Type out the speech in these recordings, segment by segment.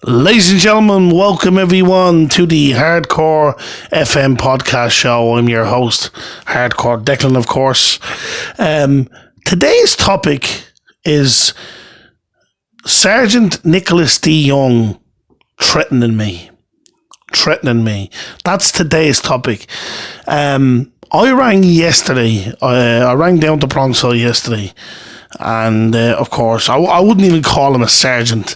Ladies and gentlemen, welcome everyone to the Hardcore FM podcast show. I'm your host, Hardcore Declan, of course. Today's topic is Sergeant Nicholas D. Young threatening me. That's today's topic. I rang yesterday. I rang down to Bronxville yesterday. And of course, I wouldn't even call him a sergeant,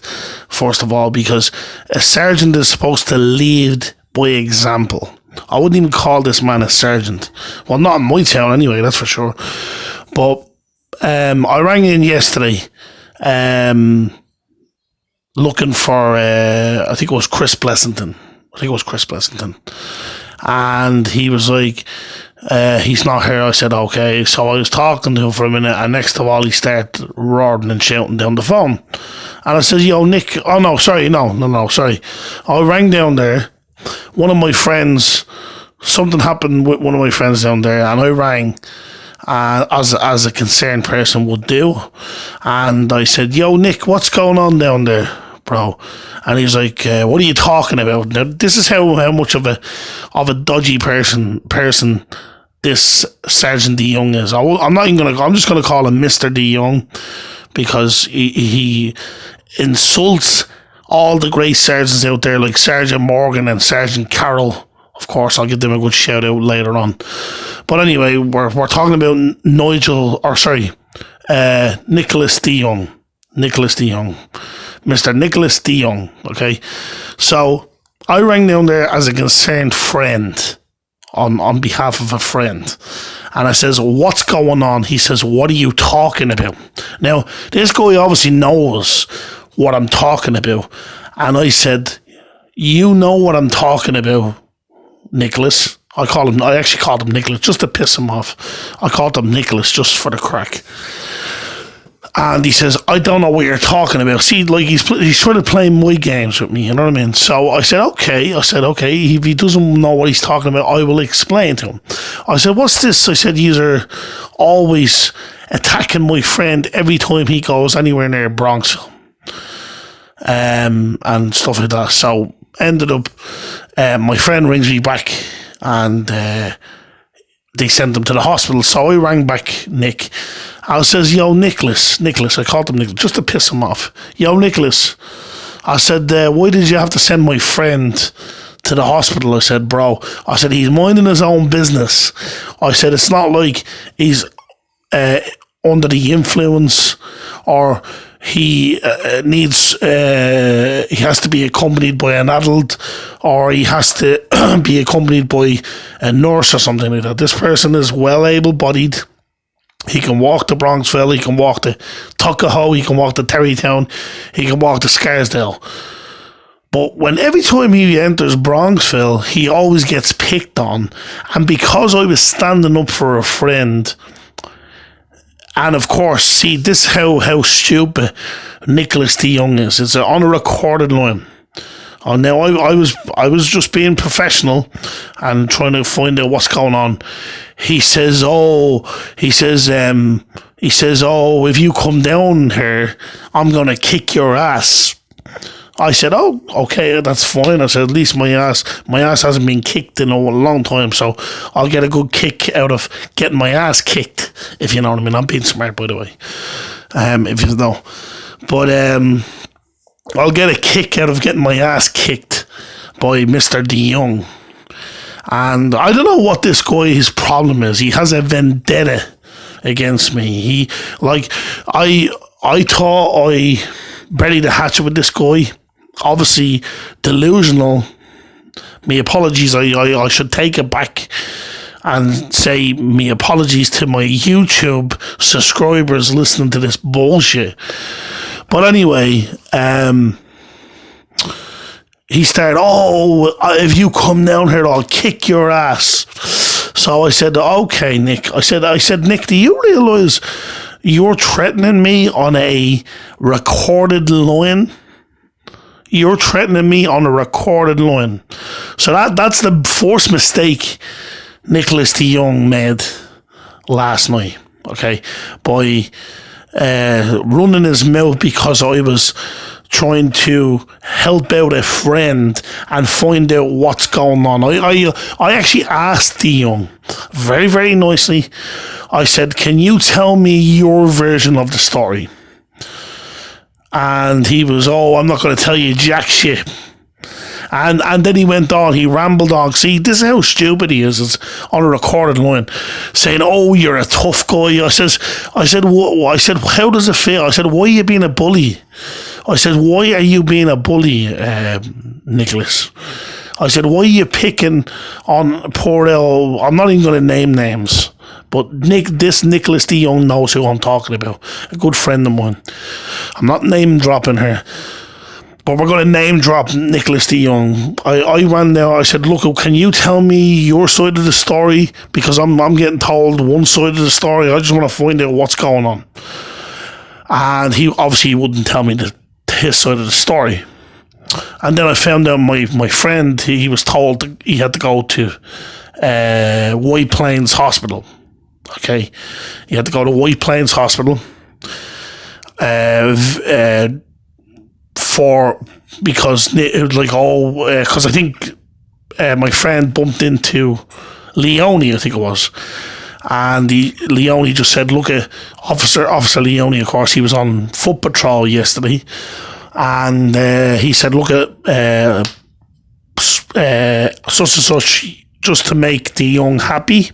first of all, because a sergeant is supposed to lead by example. I wouldn't even call this man a sergeant. Well, not in my town anyway, that's for sure. But I rang in yesterday looking for, I think it was Chris Blessington. And he was like, he's not here. I said, okay. So I was talking to him for a minute, and next of all, he started roaring and shouting down the phone. And I said, yo, Nick, sorry. I rang down there. One of my friends, something happened with one of my friends down there, and I rang as a concerned person would do. And I said, yo, Nick, what's going on down there, bro? And he's like, what are you talking about? Now, this is how much of a dodgy person this Sergeant D. Young is. I'm just gonna call him Mr. D. Young, because he insults all the great sergeants out there, like Sergeant Morgan and Sergeant Carroll. Of course, I'll give them a good shout out later on. But anyway, we're talking about Nicholas D. Young. Mr. Nicholas D. Young, okay? So, I rang down there as a concerned friend, on behalf of a friend. And I says, what's going on? He says, what are you talking about? Now, this guy obviously knows what I'm talking about. And I said, you know what I'm talking about, Nicholas. I actually called him Nicholas just to piss him off. I called him Nicholas just for the crack. And he says, I don't know what you're talking about. See, like he's trying to play my games with me, you know what I mean? So I said, okay. If he doesn't know what he's talking about, I will explain to him. I said, what's this? I said, you're always attacking my friend every time he goes anywhere near Bronxville. And stuff like that. So ended up, my friend rings me back, and they sent him to the hospital. So I rang back Nick. I says, yo, Nicholas, I called him Nicholas, just to piss him off. Yo, Nicholas, I said, why did you have to send my friend to the hospital? I said, bro, he's minding his own business. I said, it's not like he's under the influence, or he he has to be accompanied by an adult, or he has to be accompanied by a nurse or something like that. This person is well able-bodied. He can walk to Bronxville, he can walk to Tuckahoe, he can walk to Terrytown, he can walk to Scarsdale. But every time he enters Bronxville, he always gets picked on. And because I was standing up for a friend, and of course, see, this is how stupid Nicholas D. Young is. It's on a recorded line. Oh, now I was just being professional and trying to find out what's going on. He says, if you come down here, I'm gonna kick your ass. I said, oh, okay, that's fine. I said, at least my ass hasn't been kicked in a long time, so I'll get a good kick out of getting my ass kicked, if you know what I mean. I'm being smart, by the way, if you know. But I'll get a kick out of getting my ass kicked by Mr. D. Young. And I don't know what this guy's problem is. He has a vendetta against me. I thought I buried the hatchet with this guy. Obviously delusional. My apologies. I should take it back and say my apologies to my YouTube subscribers listening to this bullshit. But anyway, he started, if you come down here, I'll kick your ass. So I said, okay, Nick. I said, Nick, do you realise you're threatening me on a recorded line? You're threatening me on a recorded line. So that's the first mistake Nicholas D. Young made last night, okay, by running his mouth because I was trying to help out a friend and find out what's going on. I actually asked the young very, very nicely. I said, can you tell me your version of the story? And he was, I'm not going to tell you jack shit. And then he went on, he rambled on. See, this is how stupid he is. It's on a recorded line, saying, you're a tough guy. I said, how does it feel? I said, why are you being a bully? I said, why are you being a bully, Nicholas? I said, why are you picking on poor I'm not even going to name names, but this Nicholas de Jong knows who I'm talking about. A good friend of mine. I'm not name dropping her. But we're going to name drop Nicholas de Jong. I ran there. I said, look, can you tell me your side of the story? Because I'm getting told one side of the story. I just want to find out what's going on. And he obviously wouldn't tell me his side of the story. And then I found out my friend, he was told he had to go to White Plains Hospital. Okay. He had to go to White Plains Hospital. Because I think my friend bumped into Leone, I think it was, and Leone just said, look, Officer Leone, of course, he was on foot patrol yesterday, and he said, look at such and such, just to make the young happy,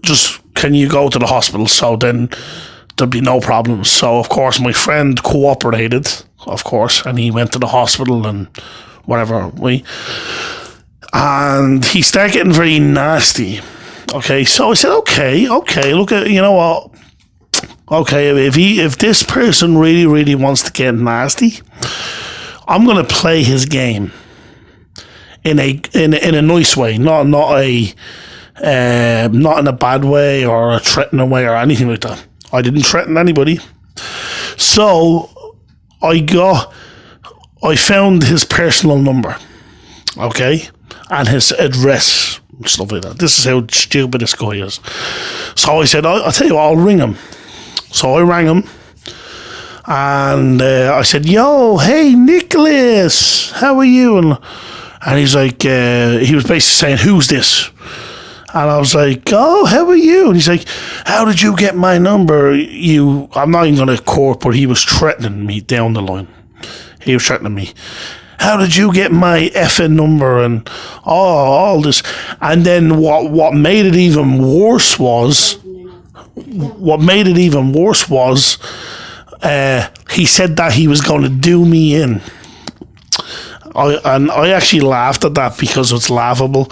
just can you go to the hospital? So then there'd be no problems. So of course my friend cooperated, of course, and he went to the hospital and whatever, and he started getting very nasty. Okay, so I said, okay, look at, you know what, okay, if this person really, really wants to get nasty, I'm gonna play his game in a nice way, not in a bad way or a threatening way or anything like that. I didn't threaten anybody. So I found his personal number, okay, and his address, stuff like that. This is how stupid this guy is. So I said, I'll tell you what, I'll ring him. So I rang him, and I said, yo, hey, Nicholas, how are you? And he's like, he was basically saying, who's this? And I was like, how are you? And he's like, how did you get my number? I'm not even going to court, but he was threatening me down the line. He was threatening me. How did you get my effing number? And all this. And then what made it even worse was, he said that he was going to do me in. I actually laughed at that because it's laughable.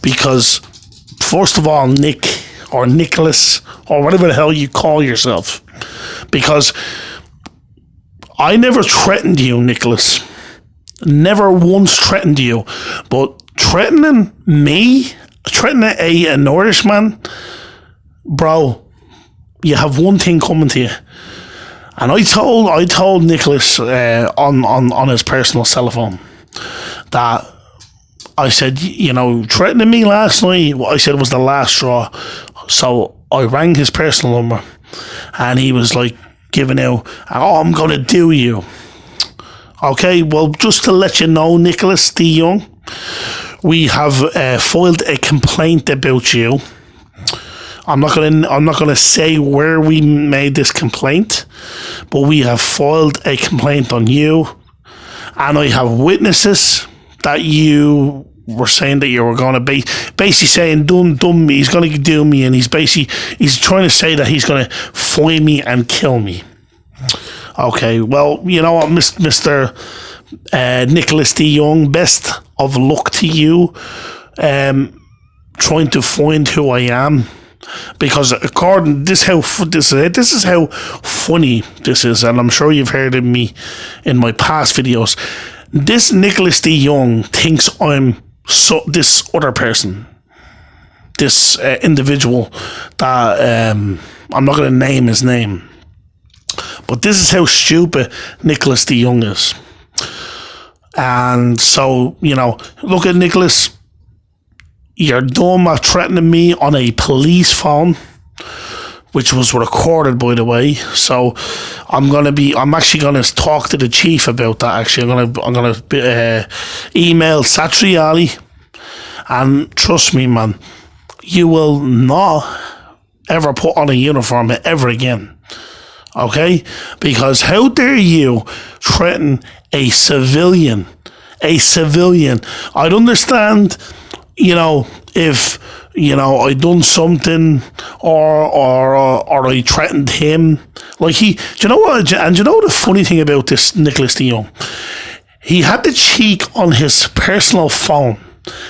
Because first of all, Nick or Nicholas or whatever the hell you call yourself, because I never threatened you, Nicholas. Never once threatened you. But threatening me, threatening an Irishman, bro, you have one thing coming to you. And I told Nicholas on his personal cell phone that I said, you know, threatening me last night, what I said was the last straw. So I rang his personal number, and he was like giving out, I'm going to do you. Okay, well, just to let you know, Nicholas de Jong, we have filed a complaint about you. I'm not gonna say where we made this complaint, but we have filed a complaint on you, and I have witnesses that you were saying that you were going to be basically saying done me, he's going to do me, and he's trying to say that he's going to find me and kill me. Okay, well, you know what, Mr. Nicholas de Jong, best of luck to you trying to find who I am. Because this is how funny this is, and I'm sure you've heard of me in my past videos. This Nicholas de Jong thinks I'm this other person, this individual that I'm not going to name his name, but this is how stupid Nicholas de Jong is. And so, you know, look at Nicholas. You're dumb at threatening me on a police phone. which was recorded, by the way. So I'm actually gonna talk to the chief about that. Actually, I'm gonna email Satriani, and trust me, man, you will not ever put on a uniform ever again. Okay? Because how dare you threaten a civilian? A civilian. I'd understand, if I done something or I threatened him. Like do you know what? And do you know the funny thing about this Nicholas de Jong? He had the cheek on his personal phone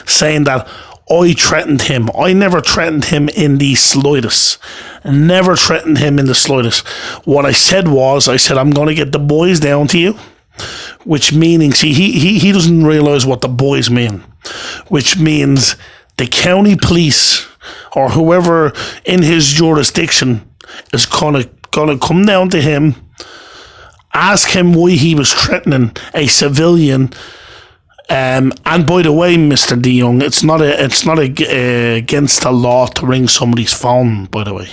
saying that I threatened him. I never threatened him in the slightest. Never threatened him in the slightest. What I said was, I'm going to get the boys down to you. Which meaning, see, he doesn't realise what the boys mean. Which means the county police or whoever in his jurisdiction is gonna come down to him, ask him why he was threatening a civilian. And by the way, Mr. de Jong, it's not against the law to ring somebody's phone. By the way,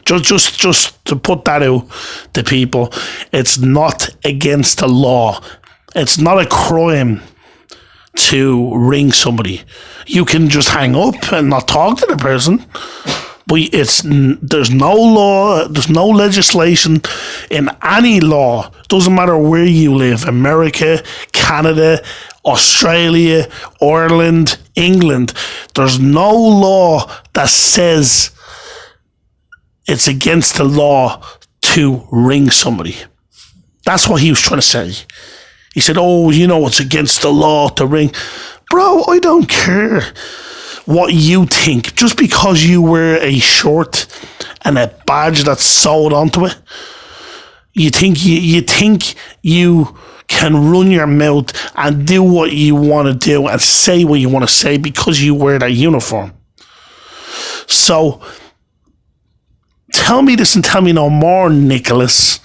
just to put that out to people, it's not against the law. It's not a crime to ring somebody. You can just hang up and not talk to the person. But there's no law, there's no legislation in any law. Doesn't matter where you live, America, Canada, Australia, Ireland, England. There's no law that says it's against the law to ring somebody. That's what he was trying to say. He said, it's against the law to ring. Bro, I don't care what you think. Just because you wear a shirt and a badge that's sewed onto it, you think you can run your mouth and do what you want to do and say what you want to say because you wear that uniform. So tell me this and tell me no more, Nicholas.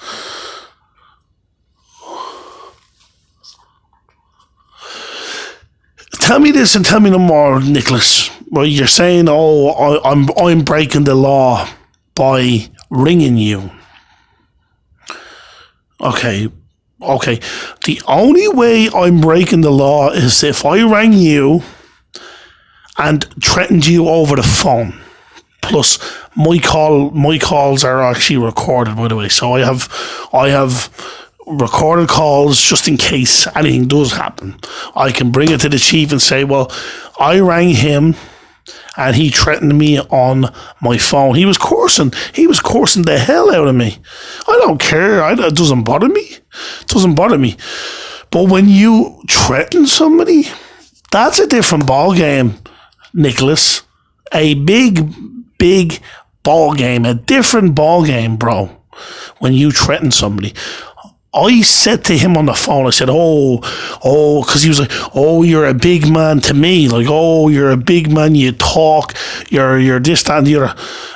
Tell me this and tell me no more, Nicholas. Well, you're saying, I'm breaking the law by ringing you. Okay. The only way I'm breaking the law is if I rang you and threatened you over the phone. Plus, my calls are actually recorded, by the way. So I have recorded calls just in case anything does happen. I can bring it to the chief and say, well, I rang him and he threatened me on my phone. He was cursing the hell out of me. I don't care. It doesn't bother me. But when you threaten somebody, that's a different ball game, Nicholas. A big ball game, a different ball game, bro. When you threaten somebody. I said to him on the phone, I said, because he was like, you're a big man to me. Like, you're a big man, you talk, you're this, that, and the other,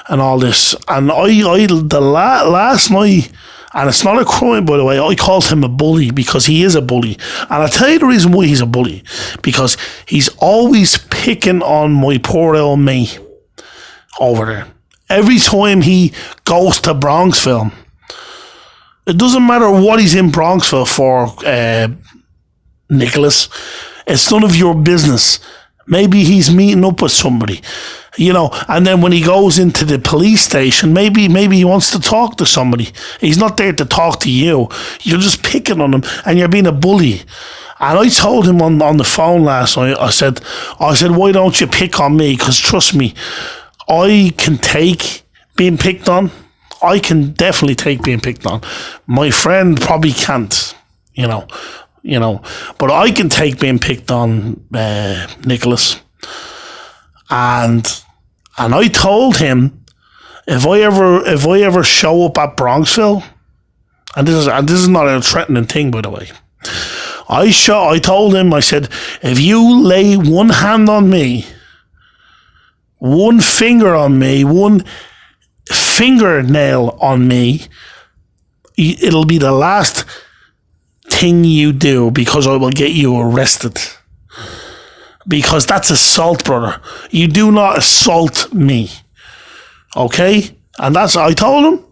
and all this. And last night, and it's not a crime, by the way, I called him a bully because he is a bully. And I'll tell you the reason why he's a bully. Because he's always picking on my poor old mate over there. Every time he goes to Bronxville, it doesn't matter what he's in Bronxville for, Nicholas. It's none of your business. Maybe he's meeting up with somebody, and then when he goes into the police station, maybe he wants to talk to somebody. He's not there to talk to you. You're just picking on him and you're being a bully. And I told him on the phone last night, I said, why don't you pick on me? Because trust me, I can take being picked on. I can definitely take being picked on. My friend probably can't, but I can take being picked on, Nicholas. And I told him if I ever show up at Bronxville, and this is not a threatening thing, by the way. I told him, I said, if you lay one hand on me, one finger on me, one fingernail on me, it'll be the last thing you do because I will get you arrested. Because that's assault, brother. You do not assault me. Okay? And I told him.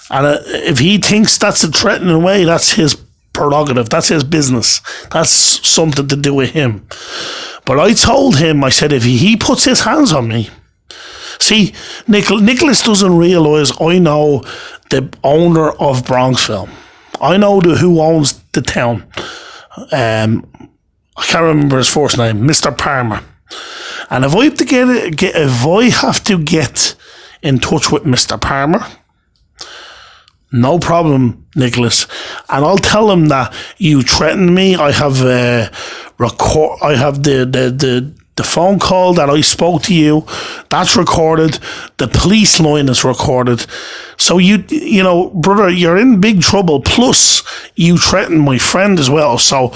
And if he thinks that's a threatening way, that's his prerogative. That's his business. That's something to do with him. But I told him, I said, if he puts his hands on me, see, Nicholas doesn't realise I know the owner of Bronxville. I know who owns the town. I can't remember his first name, Mr. Palmer. And if I have to get in touch with Mr. Palmer, no problem, Nicholas. And I'll tell him that you threatened me. I have I have the phone call that I spoke to you. That's recorded. The police line is recorded. So you know, brother, you're in big trouble. Plus, you threatened my friend as well. So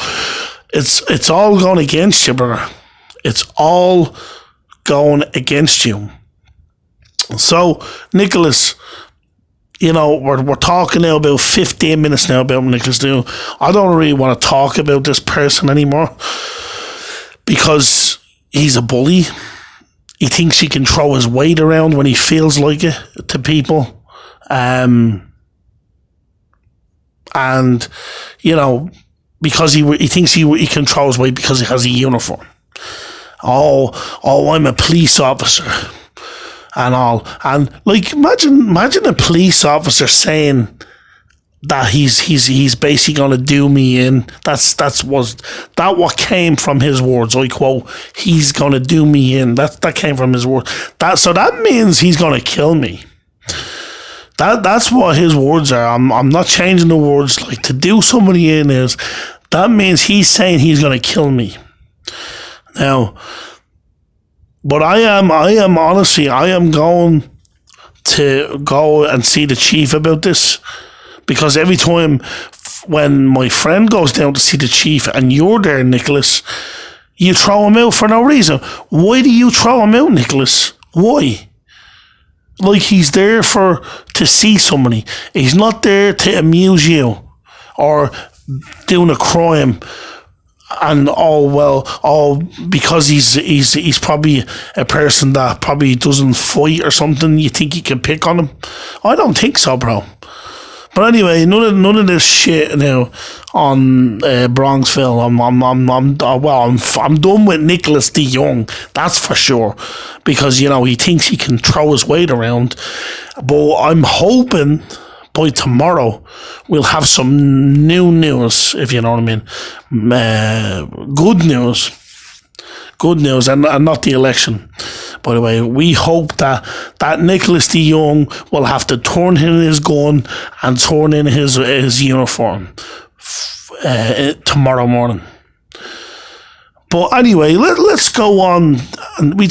it's all going against you, brother. It's all going against you. So, Nicholas, you know, we're talking now about 15 minutes now about Nicholas Doon. I don't really want to talk about this person anymore because he's a bully. He thinks he can throw his weight around when he feels like it to people. And, you know, because he thinks he can throw his weight because he has a uniform. Oh, I'm a police officer. And all, and like imagine a police officer saying that he's basically gonna do me in. That's what came from his words. I quote, he's gonna do me in. That came from his words. That means he's gonna kill me. That's what his words are. I'm not changing the words. Like, to do somebody in is, that means he's saying he's gonna kill me. Now, but I am honestly, I am going to go and see the chief about this, because every time when my friend goes down to see the chief and you're there, Nicholas, you throw him out for no reason. Why do you throw him out, Nicholas? Why? Like, he's there to see somebody. He's not there to amuse you or doing a crime. And because he's probably a person that probably doesn't fight or something, you think you can pick on him? I don't think so, bro. But anyway, none of this shit now on Bronxville. I'm done with Nicholas de Jong. That's for sure, because you know he thinks he can throw his weight around. But I'm hoping by tomorrow we'll have some new news, if you know what I mean. Good news, and not the election. By the way, we hope that Nicholas de Jong will have to turn in his gun and turn in his uniform tomorrow morning. But anyway, let's go on. And I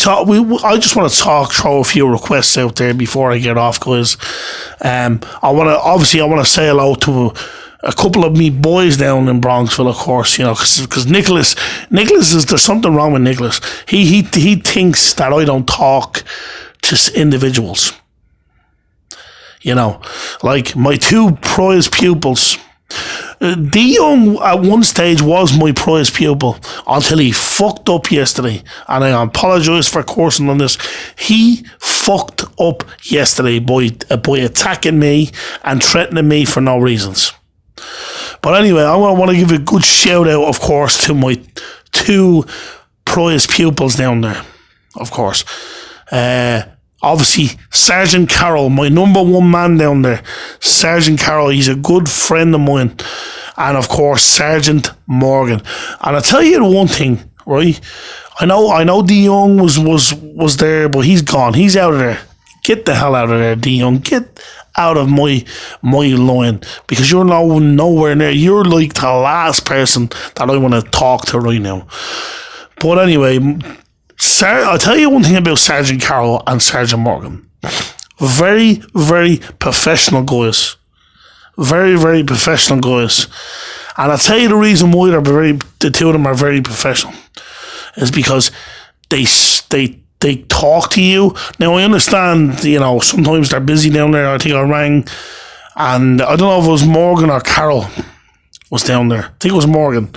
just want to throw a few requests out there before I get off, guys. I want to say hello to a couple of me boys down in Bronxville, of course, you know, because Nicholas is, there's something wrong with Nicholas. He thinks that I don't talk to individuals. You know, like my two prize pupils. De Jong at one stage was my prize pupil until he fucked up yesterday, and I apologise for cursing on this. He fucked up yesterday by attacking me and threatening me for no reasons. But anyway, I want to give a good shout out, of course, to my two prize pupils down there, of course. Obviously, Sergeant Carroll, my number one man down there. Sergeant Carroll, he's a good friend of mine. And of course, Sergeant Morgan. And I'll tell you the one thing, right? I know De Jong was there, but he's gone. He's out of there. Get the hell out of there, De Jong. Get out of my line, because you're nowhere near. You're like the last person that I want to talk to right now. But anyway, I'll tell you one thing about Sergeant Carroll and Sergeant Morgan. Very, very professional guys. Very, very professional guys. And I'll tell you the reason why the two of them are very professional is because they talk to you. Now, I understand, you know, sometimes they're busy down there. I think I rang, and I don't know if it was Morgan or Carol was down there. I think it was Morgan.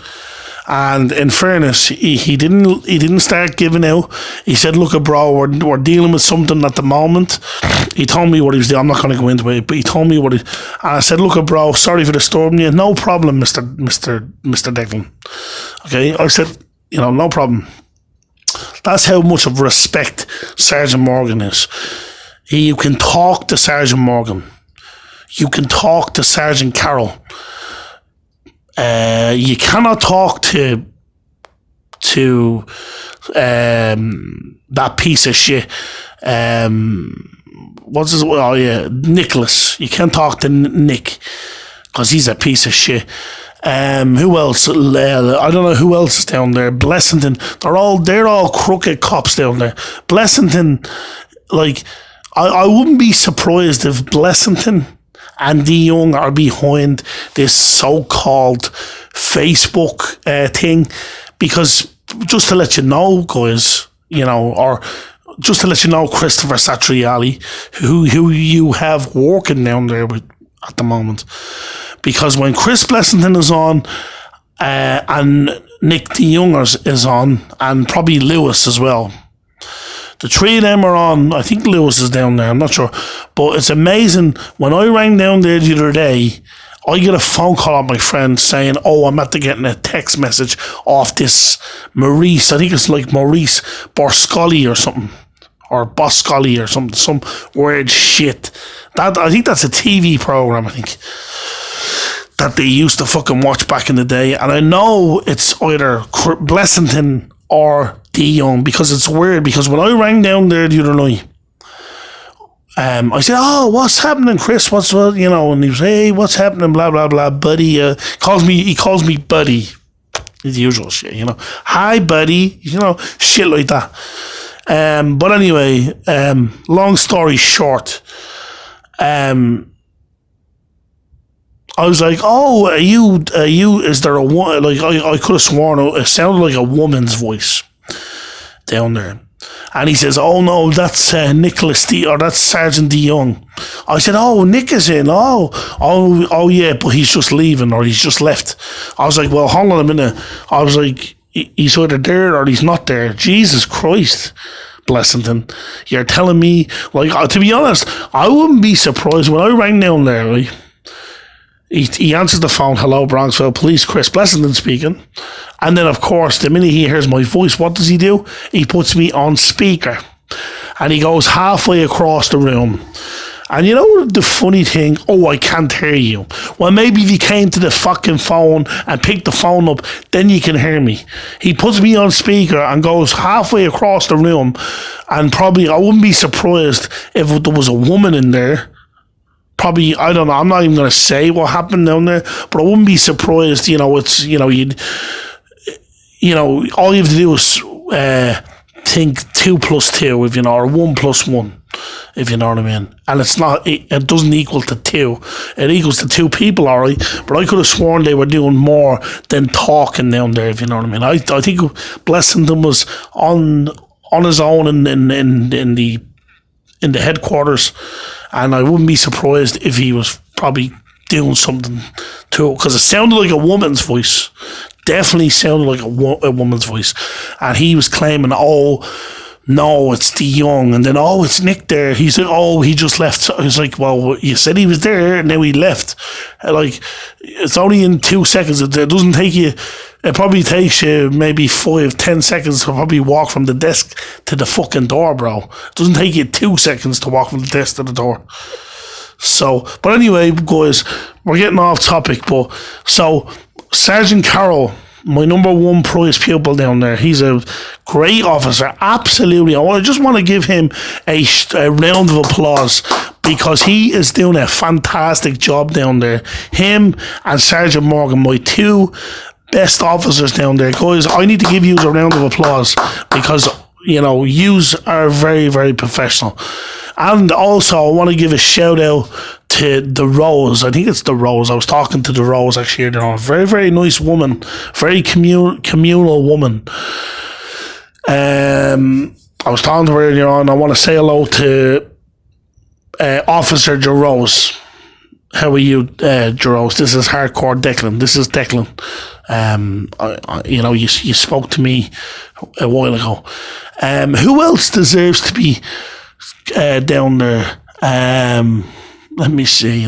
And in fairness, he didn't start giving out. He said, "Look, bro, we're dealing with something at the moment." He told me what he was doing. I'm not going to go into it, but he told me what he. And I said, "Look, bro, sorry for disturbing you. No problem, Mister Declan." Okay, I said, no problem. That's how much of respect Sergeant Morgan is. You can talk to Sergeant Morgan. You can talk to Sergeant Carroll. You cannot talk to that piece of shit. What's his? Oh yeah, Nicholas. You can't talk to Nick because he's a piece of shit. Who else? I don't know who else is down there. Blessington. They're all crooked cops down there. Blessington, like, I wouldn't be surprised if Blessington and DeYoung are behind this so-called Facebook thing, because just to let you know, guys, or just to let you know, Christopher Satriali, who you have working down there with at the moment, because when Chris Blessington is on, and Nick DeYoung is on, and probably Lewis as well. The three of them are on. I think Lewis is down there. I'm not sure. But it's amazing. When I rang down there the other day, I get a phone call on my friend saying, I'm after getting a text message off this Maurice. I think it's like Maurice Borscoli or something. Or Boscoli or something. Some weird shit. I think that's a TV program, I think, that they used to fucking watch back in the day. And I know it's either Blessington or DeYoung, because it's weird, because when I rang down there the other night, I said, what's happening, Chris? And he was, hey, what's happening, blah, blah, blah, buddy. He calls me buddy. The usual shit, Hi, buddy. Shit like that. But anyway, long story short, I was like, are you, is there a one, like, I could have sworn it sounded like a woman's voice down there. And he says, no, that's Nicholas or that's Sergeant DeYoung. I said, Nick is in. Oh yeah, but he's just leaving, or he's just left. I was like, well, hold on a minute. I was like, he's either there or he's not there. Jesus Christ, Blessington, you're telling me, like, to be honest, I wouldn't be surprised when I rang down there, right? He answers the phone. Hello, Bronxville Police, Chris Blessington speaking. And then, of course, the minute he hears my voice, what does he do? He puts me on speaker. And he goes halfway across the room. And you know the funny thing? I can't hear you. Well, maybe if you came to the fucking phone and picked the phone up, then you can hear me. He puts me on speaker and goes halfway across the room. And probably, I wouldn't be surprised if there was a woman in there. Probably, I don't know, I'm not even going to say what happened down there, but I wouldn't be surprised, it's, all you have to do is think 2 + 2, if or 1 + 1, if you know what I mean. And it's not, it doesn't equal to 2. It equals to 2 people, all right, but I could have sworn they were doing more than talking down there, if you know what I mean. I think Blessington was on his own in the headquarters, and I wouldn't be surprised if he was probably doing something to it, because it sounded like a woman's voice. Definitely sounded like a woman's voice. And he was claiming, no, it's DeYoung. And then, it's Nick there. He said, he just left. So I was like, well, you said he was there, and now he left. Like, it's only in 2 seconds. It doesn't take you... It probably takes you maybe 5-10 seconds to probably walk from the desk to the fucking door, bro. It doesn't take you 2 seconds to walk from the desk to the door. So, but anyway, guys, we're getting off topic. But so, Sergeant Carroll, my number 1 prize pupil down there, he's a great officer. Absolutely. I just want to give him a round of applause, because he is doing a fantastic job down there. Him and Sergeant Morgan, my 2 best officers down there. Guys, I need to give you a round of applause, because yous are very, very professional. And also, I want to give a shout out to the Rose. I think it's the Rose. I was talking to the Rose actually. They're a very, very nice woman, very communal woman. I was talking to her earlier on. I want to say hello to Officer Jerose. How are you, Jerose? This is Hardcore Declan. This is Declan. You spoke to me a while ago. Who else deserves to be down there? Let me see.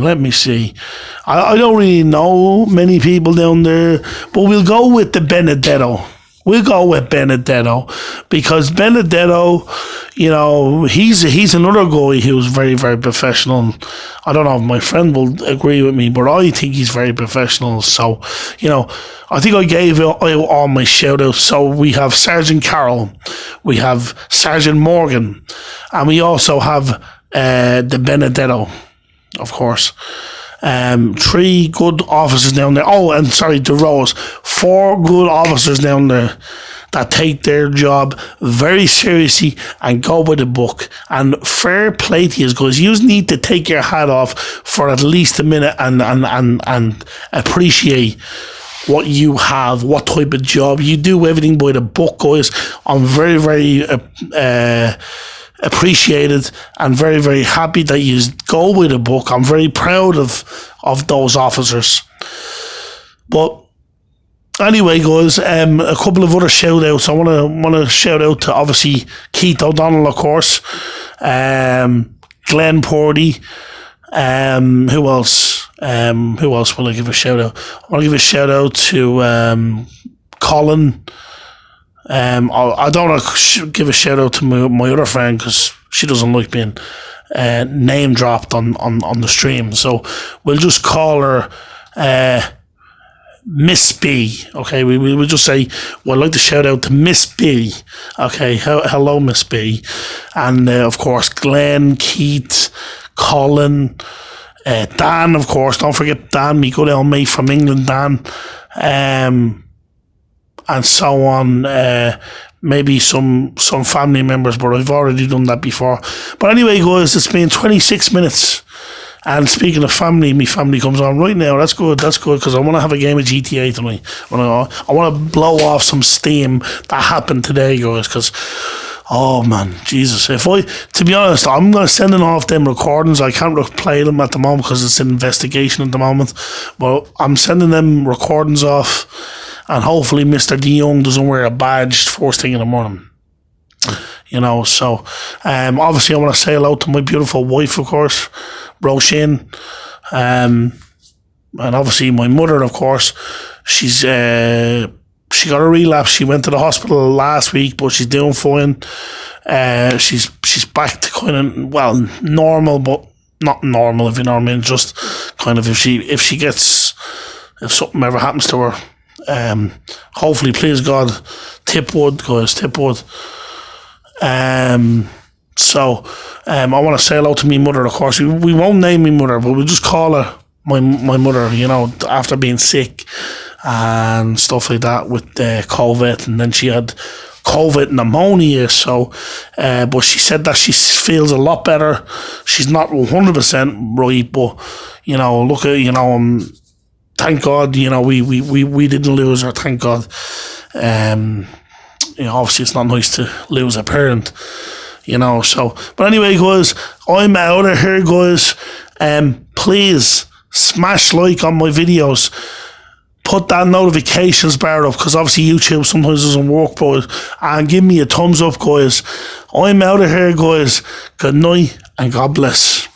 I don't really know many people down there, but we'll go with the Benedetto. We'll go with Benedetto because Benedetto, he's another guy who's very, very professional. I don't know if my friend will agree with me, but I think he's very professional. So, I think I gave all my shout outs. So we have Sergeant Carroll, we have Sergeant Morgan, and we also have the Benedetto, of course. 3 good officers down there. Oh, and sorry, the Rose. 4 good officers down there that take their job very seriously and go by the book. And fair play to you guys. You need to take your hat off for at least a minute and appreciate what you have, what type of job. You do everything by the book, guys. I'm very, very appreciated and very, very happy that you go with the book. I'm very proud of those officers. But anyway, guys, a couple of other shout outs. I want to shout out to obviously Keith O'Donnell, of course, Glenn Porty. Who else? Who else will I give a shout out? I want to give a shout out to Colin. I don't want to give a shout out to my other friend because she doesn't like being name dropped on the stream. So we'll just call her Miss B. Okay, we'll just say we'd like to shout out to Miss B. Okay, hello Miss B, and of course Glenn, Keith, Colin, Dan. Of course, don't forget Dan, my good old mate from England, Dan. And so on, maybe some family members, but I've already done that before. But anyway, guys, it's been 26 minutes. And speaking of family, my family comes on right now. That's good, because I want to have a game of GTA tonight. I want to blow off some steam that happened today, guys, because, oh man, Jesus. To be honest, I'm going to send off them recordings. I can't play them at the moment because it's an investigation at the moment. But I'm sending them recordings off. And hopefully Mr. DeYoung doesn't wear a badge first thing in the morning. So obviously I want to say hello to my beautiful wife, of course, Roisin. And obviously my mother, of course. She got a relapse. She went to the hospital last week, but she's doing fine. She's back to kind of, normal, but not normal, if you know what I mean. Just kind of if something ever happens to her. Hopefully, please God, tip wood, guys, tip wood. So I want to say hello to my mother, of course. We won't name my mother, but we'll just call her my mother, after being sick and stuff like that with COVID, and then she had COVID pneumonia, so but she said that she feels a lot better. She's not 100% right, but look at thank God, we didn't lose her, thank God. Obviously it's not nice to lose a parent, so. But anyway, guys, I'm out of here, guys. Please smash like on my videos. Put that notifications bar up, because obviously YouTube sometimes doesn't work, but and give me a thumbs up, guys. I'm out of here, guys. Good night and God bless.